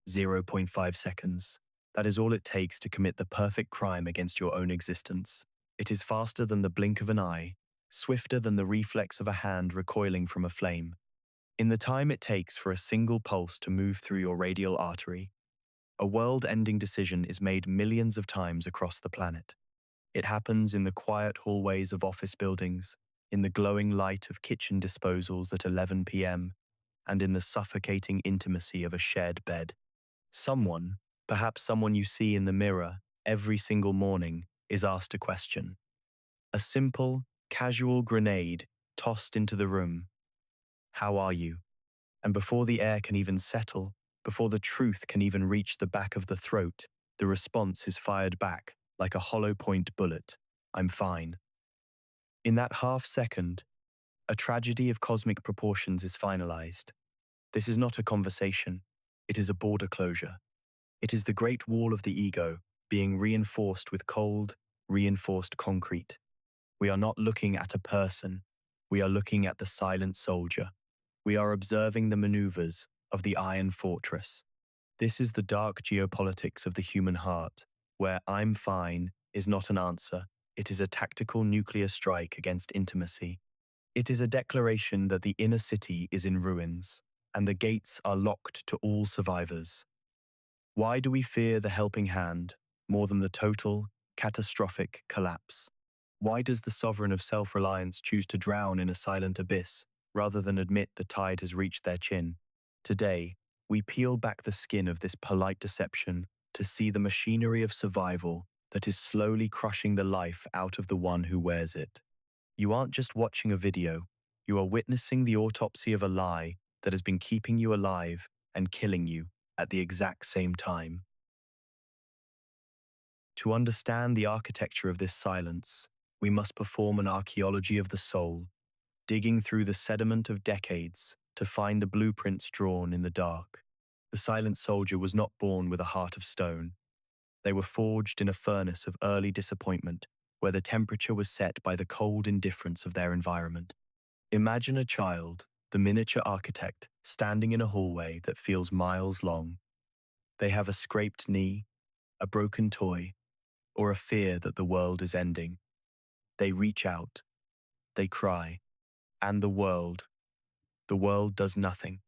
zero point 0.5 seconds. That is all it takes to commit the perfect crime against your own existence. It is faster than the blink of an eye, swifter than the reflex of a hand recoiling from a flame. In the time it takes for a single pulse to move through your radial artery, a world-ending decision is made millions of times across the planet. It happens in the quiet hallways of office buildings, in the glowing light of kitchen disposals at 11 p.m., and in the suffocating intimacy of a shared bed. Someone, perhaps someone you see in the mirror every single morning, is asked a question. A simple, casual grenade tossed into the room. How are you? And before the air can even settle, before the truth can even reach the back of the throat, the response is fired back like a hollow-point bullet. I'm fine. In that half-second, a tragedy of cosmic proportions is finalized. This is not a conversation. It is a border closure. It is the great wall of the ego being reinforced with cold, reinforced concrete. We are not looking at a person. We are looking at the silent soldier. We are observing the maneuvers of the iron fortress. This is the dark geopolitics of the human heart, where I'm fine is not an answer. It is a tactical nuclear strike against intimacy. It is a declaration that the inner city is in ruins, and the gates are locked to all survivors. Why do we fear the helping hand more than the total, catastrophic collapse? Why does the sovereign of self-reliance choose to drown in a silent abyss rather than admit the tide has reached their chin? Today, we peel back the skin of this polite deception to see the machinery of survival that is slowly crushing the life out of the one who wears it. You aren't just watching a video, you are witnessing the autopsy of a lie that has been keeping you alive and killing you at the exact same time. To understand the architecture of this silence, we must perform an archaeology of the soul, digging through the sediment of decades to find the blueprints drawn in the dark. The silent soldier was not born with a heart of stone. They were forged in a furnace of early disappointment, where the temperature was set by the cold indifference of their environment. Imagine a child, the miniature architect, standing in a hallway that feels miles long. They have a scraped knee, a broken toy, or a fear that the world is ending. They reach out, they cry, and the world does nothing.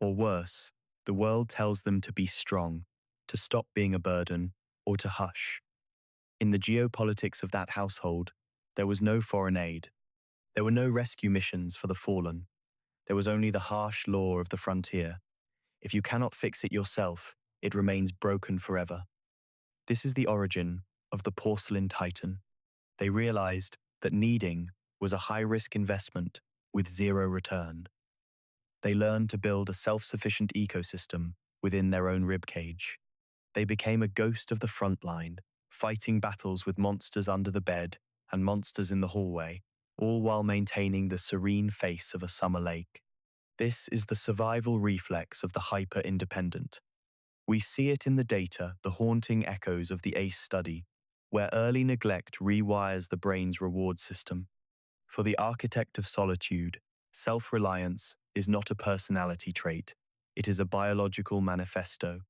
Or worse, the world tells them to be strong, to stop being a burden, or to hush. In the geopolitics of that household, there was no foreign aid. There were no rescue missions for the fallen. There was only the harsh law of the frontier. If you cannot fix it yourself, it remains broken forever. This is the origin of the porcelain titan. They realized that needing was a high-risk investment with zero return. They learned to build a self-sufficient ecosystem within their own ribcage. They became a ghost of the front line, fighting battles with monsters under the bed and monsters in the hallway, all while maintaining the serene face of a summer lake. This is the survival reflex of the hyper-independent. We see it in the data, the haunting echoes of the ACE study, where early neglect rewires the brain's reward system. For the architect of solitude, self-reliance is not a personality trait, it is a biological manifesto.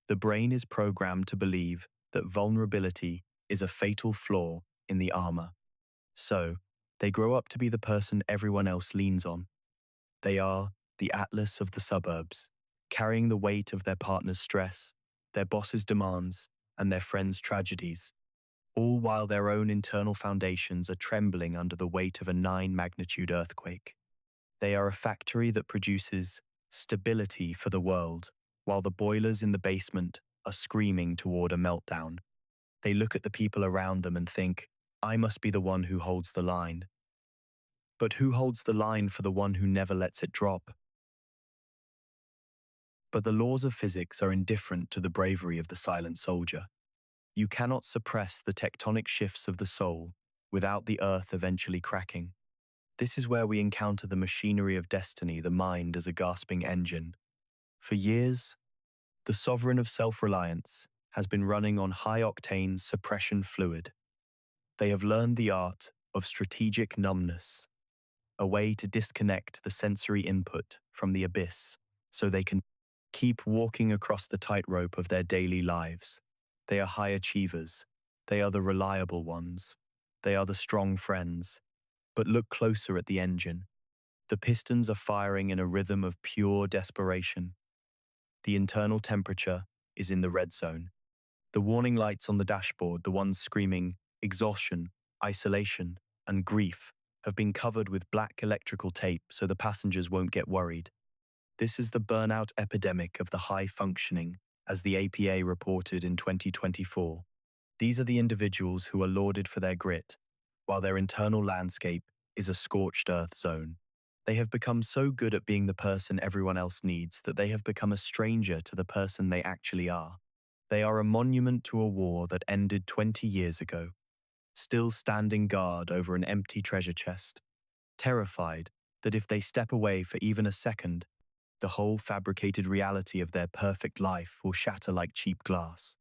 The brain is programmed to believe that vulnerability is a fatal flaw in the armor. So, they grow up to be the person everyone else leans on. They are the atlas of the suburbs, carrying the weight of their partner's stress, their boss's demands, and their friends' tragedies, all while their own internal foundations are trembling under the weight of a 9-magnitude earthquake. They are a factory that produces stability for the world, while the boilers in the basement are screaming toward a meltdown. They look at the people around them and think, I must be the one who holds the line. But who holds the line for the one who never lets it drop? But the laws of physics are indifferent to the bravery of the silent soldier. You cannot suppress the tectonic shifts of the soul without the earth eventually cracking. This is where we encounter the machinery of destiny, the mind as a gasping engine. For years, the sovereign of self-reliance has been running on high-octane suppression fluid. They have learned the art of strategic numbness, a way to disconnect the sensory input from the abyss so they can keep walking across the tightrope of their daily lives. They are high achievers. They are the reliable ones. They are the strong friends. But look closer at the engine. The pistons are firing in a rhythm of pure desperation. The internal temperature is in the red zone. The warning lights on the dashboard, the ones screaming exhaustion, isolation, and grief, have been covered with black electrical tape so the passengers won't get worried. This is the burnout epidemic of the high functioning, as the APA reported in 2024. These are the individuals who are lauded for their grit, while their internal landscape is a scorched earth zone. They have become so good at being the person everyone else needs that they have become a stranger to the person they actually are. They are a monument to a war that ended 20 years ago, still standing guard over an empty treasure chest, terrified that if they step away for even a second, the whole fabricated reality of their perfect life will shatter like cheap glass.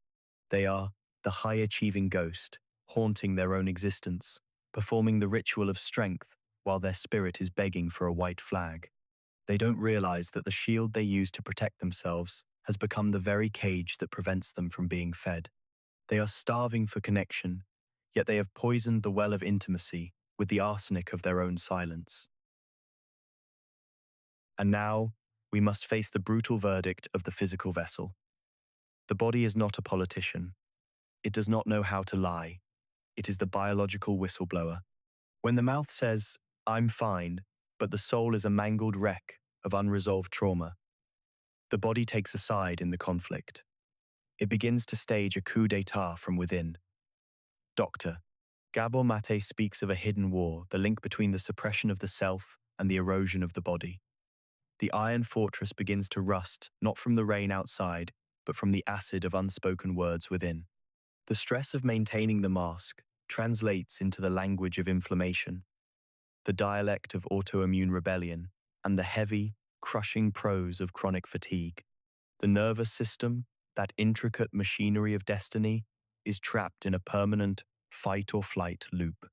They are the high-achieving ghost, haunting their own existence, performing the ritual of strength while their spirit is begging for a white flag. They don't realize that the shield they use to protect themselves has become the very cage that prevents them from being fed. They are starving for connection, yet they have poisoned the well of intimacy with the arsenic of their own silence. And now, we must face the brutal verdict of the physical vessel. The body is not a politician. It does not know how to lie. It is the biological whistleblower. When the mouth says, "I'm fine," but the soul is a mangled wreck of unresolved trauma, the body takes a side in the conflict. It begins to stage a coup d'etat from within. Dr. Gabor Mate speaks of a hidden war, the link between the suppression of the self and the erosion of the body. The iron fortress begins to rust, not from the rain outside, but from the acid of unspoken words within. The stress of maintaining the mask translates into the language of inflammation, the dialect of autoimmune rebellion, and the heavy, crushing prose of chronic fatigue. The nervous system, that intricate machinery of destiny, is trapped in a permanent fight-or-flight loop.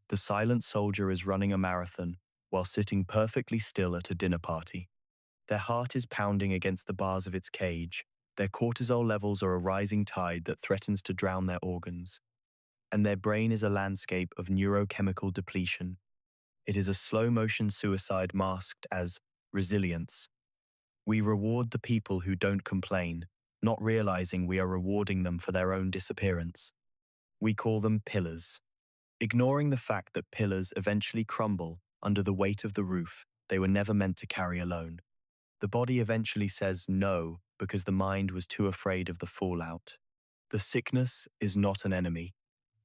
The silent soldier is running a marathon while sitting perfectly still at a dinner party. Their heart is pounding against the bars of its cage, their cortisol levels are a rising tide that threatens to drown their organs, and their brain is a landscape of neurochemical depletion. It is a slow-motion suicide masked as resilience. We reward the people who don't complain, not realizing we are rewarding them for their own disappearance. We call them pillars, ignoring the fact that pillars eventually crumble under the weight of the roof they were never meant to carry alone. The body eventually says no because the mind was too afraid of the fallout. The sickness is not an enemy.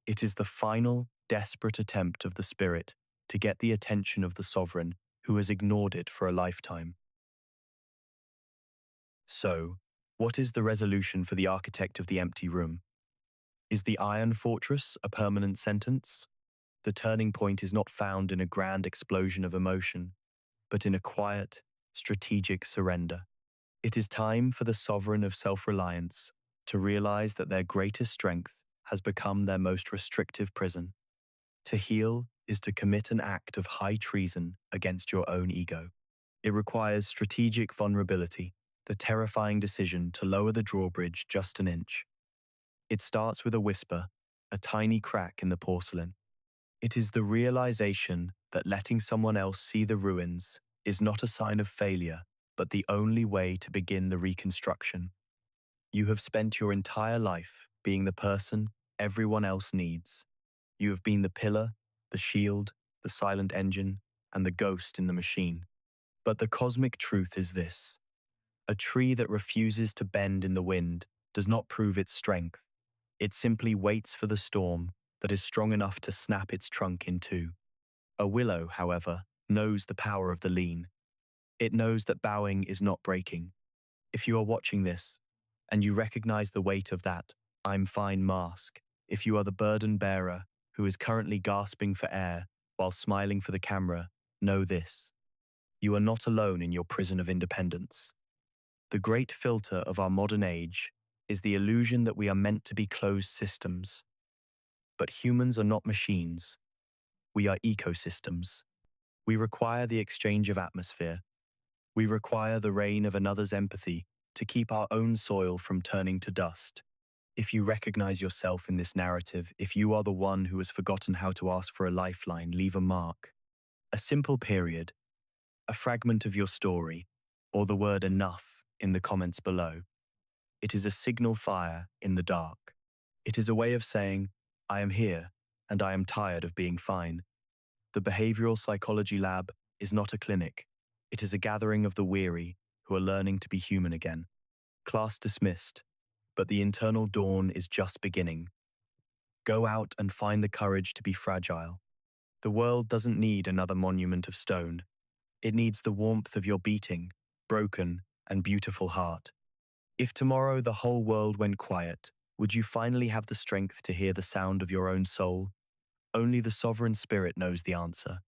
It is the final, desperate attempt of the spirit to get the attention of the sovereign who has ignored it for a lifetime. So, what is the resolution for the architect of the empty room? Is the iron fortress a permanent sentence? The turning point is not found in a grand explosion of emotion, but in a quiet, strategic surrender. It is time for the sovereign of self-reliance to realize that their greatest strength has become their most restrictive prison. To heal is to commit an act of high treason against your own ego. It requires strategic vulnerability, the terrifying decision to lower the drawbridge just an inch. It starts with a whisper, a tiny crack in the porcelain. It is the realization that letting someone else see the ruins is not a sign of failure, but the only way to begin the reconstruction. You have spent your entire life being the person everyone else needs. You have been the pillar, the shield, the silent engine, and the ghost in the machine. But the cosmic truth is this: a tree that refuses to bend in the wind does not prove its strength. It simply waits for the storm that is strong enough to snap its trunk in two. A willow, however, knows the power of the lean. It knows that bowing is not breaking. If you are watching this, and you recognize the weight of that "I'm fine" mask, if you are the burden bearer who is currently gasping for air while smiling for the camera, know this: you are not alone in your prison of independence. The great filter of our modern age is the illusion that we are meant to be closed systems. But humans are not machines. We are ecosystems. We require the exchange of atmosphere. We require the rain of another's empathy to keep our own soil from turning to dust. If you recognize yourself in this narrative, if you are the one who has forgotten how to ask for a lifeline, leave a mark. A simple period, a fragment of your story, or the word enough in the comments below. It is a signal fire in the dark. It is a way of saying, I am here, and I am tired of being fine. The Behavioral Psychology Lab is not a clinic. It is a gathering of the weary who are learning to be human again. Class dismissed, but the internal dawn is just beginning. Go out and find the courage to be fragile. The world doesn't need another monument of stone. It needs the warmth of your beating, broken, and beautiful heart. If tomorrow the whole world went quiet, would you finally have the strength to hear the sound of your own soul? Only the sovereign spirit knows the answer.